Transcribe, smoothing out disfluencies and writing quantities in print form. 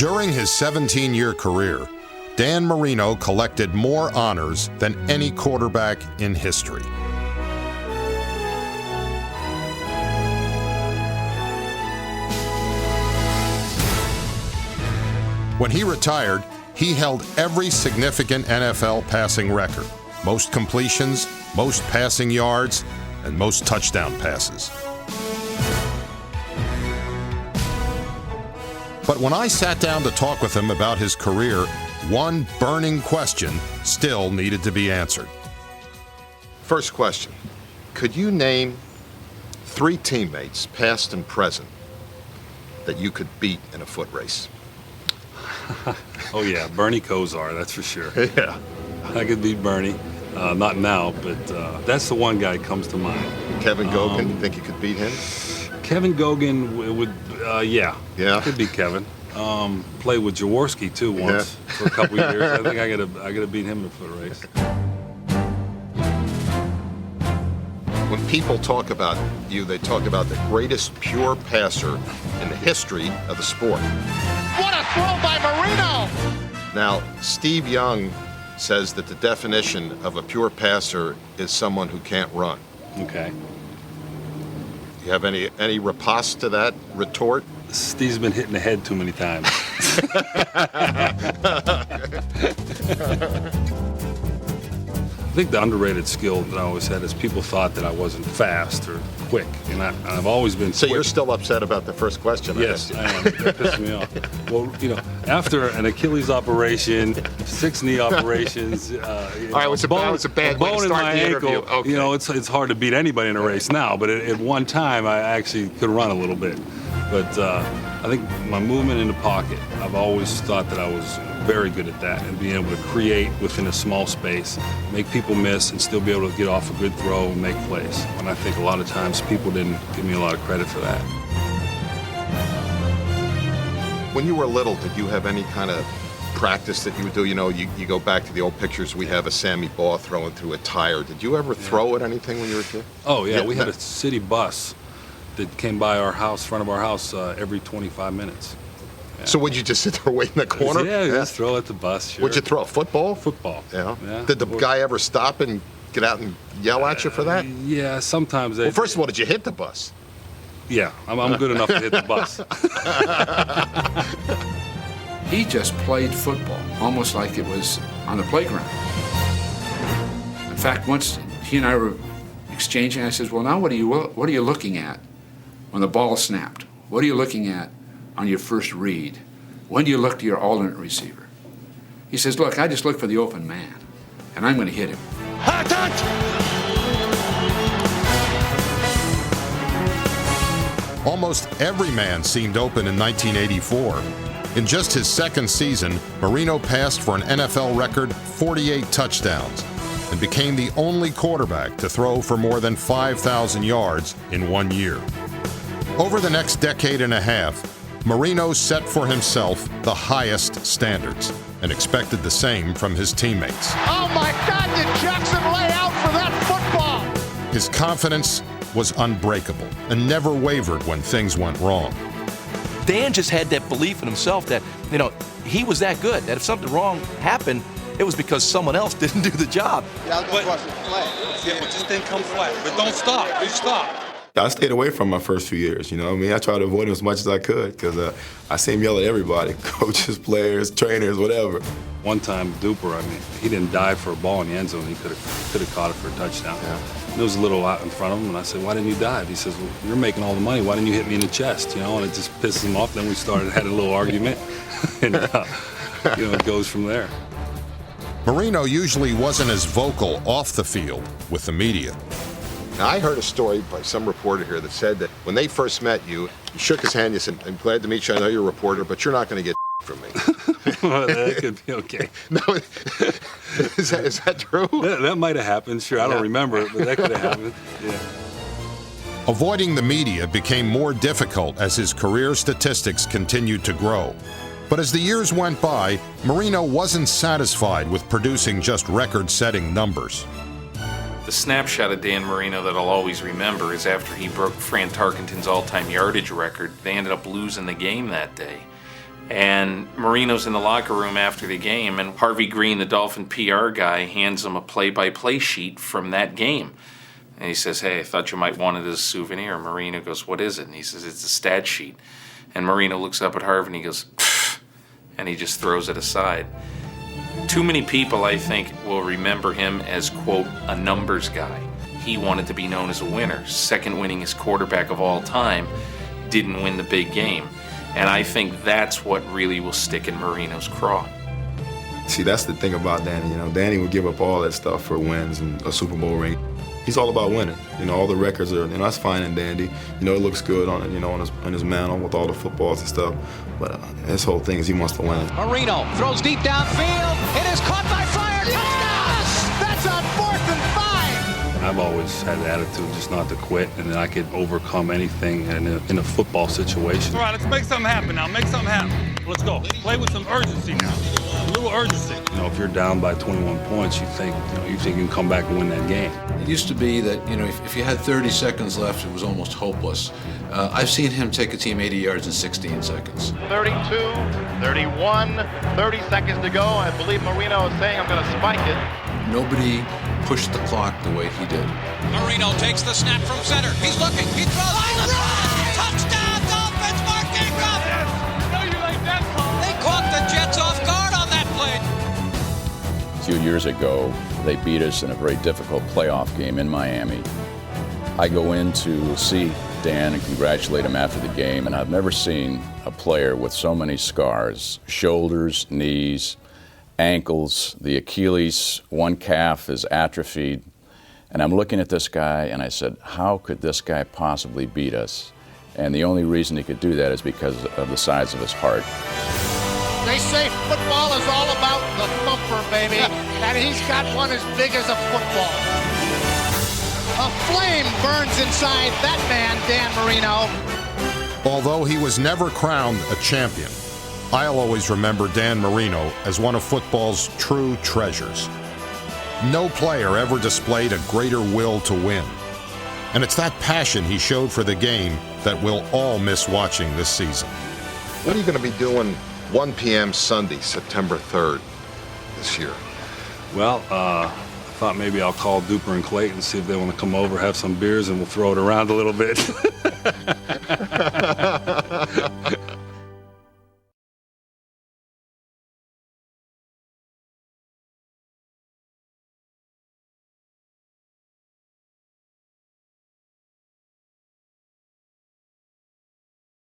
During his 17-year career, Dan Marino collected more honors than any quarterback in history. When he retired, he held every significant NFL passing record: most completions, most passing yards, and most touchdown passes. But when I sat down to talk with him about his career, one burning question still needed to be answered. First question: could you name 3 teammates, past and present, that you could beat in a foot race? Oh yeah, Bernie Kosar, that's for sure. Yeah. I could beat Bernie. Not now, but that's the one guy that comes to mind. Kevin Gogan, you think you could beat him? Kevin Gogan would, yeah. Yeah? I could beat Kevin. Played with Jaworski too once for a couple years. I think I gotta beat him in a foot race. When people talk about you, they talk about the greatest pure passer in the history of the sport. What a throw by Marino! Now, Steve Young says that the definition of a pure passer is someone who can't run. Okay. You have any riposte to that retort? Steve's been hit in the head too many times. I think the underrated skill that I always had is people thought that I wasn't fast or quick, and I've always been So quick. you're still upset about the first question? Yes, I am. That pissed me off. Well, you know, after an Achilles operation, 6 knee operations, All right, it was a bad way to bone in start my the ankle. interview. Okay. You know, it's hard to beat anybody in a race now, but at one time I actually could run a little bit. But I think my movement in the pocket, I've always thought that I was very good at that, and being able to create within a small space, make people miss, and still be able to get off a good throw and make plays. And I think a lot of times people didn't give me a lot of credit for that. When you were little, did you have any kind of practice that you would do? You know, you go back to the old pictures, we have a Sammy Baugh throwing through a tire. Did you ever throw at anything when you were a kid? Oh, yeah, we had a city bus that came by our house, front of our house, every 25 minutes. Yeah. So would you just sit there wait in the corner? Yeah, just throw at the bus, sure. Would you throw a football? Football. Yeah. Yeah. Did the guy ever stop and get out and yell at you for that? Yeah, sometimes they... Well, first of all, did you hit the bus? Yeah, I'm good enough to hit the bus. He just played football, almost like it was on the playground. In fact, once he and I were exchanging, I said, well, now what are you looking at when the ball snapped? What are you looking at on your first read? When do you look to your alternate receiver? He says, look, I just look for the open man, and I'm going to hit him. Hot touch! Almost every man seemed open in 1984. In just his second season, Marino passed for an NFL record 48 touchdowns and became the only quarterback to throw for more than 5,000 yards in 1 year. Over the next decade and a half, Marino set for himself the highest standards and expected the same from his teammates. Oh my God, did Jackson lay out for that football? His confidence was unbreakable and never wavered when things went wrong. Dan just had that belief in himself that, you know, he was that good, that if something wrong happened, it was because someone else didn't do the job. Yeah, but just didn't come flat. But don't stop. You stop. I stayed away from my first few years, you know what I mean? I tried to avoid him as much as I could because I see him yell at everybody, coaches, players, trainers, whatever. One time, Duper, I mean, he didn't dive for a ball in the end zone. He could have caught it for a touchdown. Yeah. There was a little out in front of him, and I said, why didn't you dive? He says, well, you're making all the money. Why didn't you hit me in the chest? You know, and it just pisses him off. Then we had a little argument, and, you know, it goes from there. Marino usually wasn't as vocal off the field with the media. Now, I heard a story by some reporter here that said that when they first met you, you shook his hand, you said, I'm glad to meet you, I know you're a reporter, but you're not going to get from me. Well, that could be okay. No, is that true? That might have happened, sure. I don't remember it, but that could have happened, yeah. Avoiding the media became more difficult as his career statistics continued to grow. But as the years went by, Marino wasn't satisfied with producing just record-setting numbers. The snapshot of Dan Marino that I'll always remember is after he broke Fran Tarkenton's all-time yardage record. They ended up losing the game that day. And Marino's in the locker room after the game, and Harvey Green, the Dolphin PR guy, hands him a play-by-play sheet from that game. And he says, "Hey, I thought you might want it as a souvenir." Marino goes, "What is it?" And he says, "It's a stat sheet." And Marino looks up at Harvey and he goes, "Pfft," and he just throws it aside. Too many people, I think, will remember him as, quote, a numbers guy. He wanted to be known as a winner. Second winningest quarterback of all time, didn't win the big game. And I think that's what really will stick in Marino's craw. See, that's the thing about Danny. You know, Danny would give up all that stuff for wins and a Super Bowl ring. He's all about winning. You know, all the records are, you know, that's fine and dandy. You know, it looks good on, you know, on his mantle with all the footballs and stuff. But his whole thing is he wants to win. Marino throws deep downfield. It is caught by Fryer. Yes! That's on 4th and 5. I've always had the attitude just not to quit, and then I could overcome anything in a football situation. All right, let's make something happen now. Make something happen. Let's go. Play with some urgency now. A little urgency. You know, if you're down by 21 points, you think you can come back and win that game. It used to be that, you know, if you had 30 seconds left, it was almost hopeless. I've seen him take a team 80 yards in 16 seconds. 32, 31, 30 seconds to go. I believe Marino is saying I'm going to spike it. Nobody pushed the clock the way he did. Marino takes the snap from center. He's looking. He throws. Touchdown, Dolphins, Mark Ingram. Yes. I know you like that call. They caught the Jets off guard on that play. A few years ago, they beat us in a very difficult playoff game in Miami. I go in to see Dan and congratulate him after the game, and I've never seen a player with so many scars: shoulders, knees, ankles, the Achilles, one calf is atrophied. And I'm looking at this guy and I said, how could this guy possibly beat us? And the only reason he could do that is because of the size of his heart. They say football is all about the thumper, baby. And he's got one as big as a football. A flame burns inside that man, Dan Marino. Although he was never crowned a champion, I'll always remember Dan Marino as one of football's true treasures. No player ever displayed a greater will to win. And it's that passion he showed for the game that we'll all miss watching this season. What are you going to be doing 1 p.m. Sunday, September 3rd this year? Well, I thought maybe I'll call Duper and Clayton, see if they want to come over, have some beers, and we'll throw it around a little bit.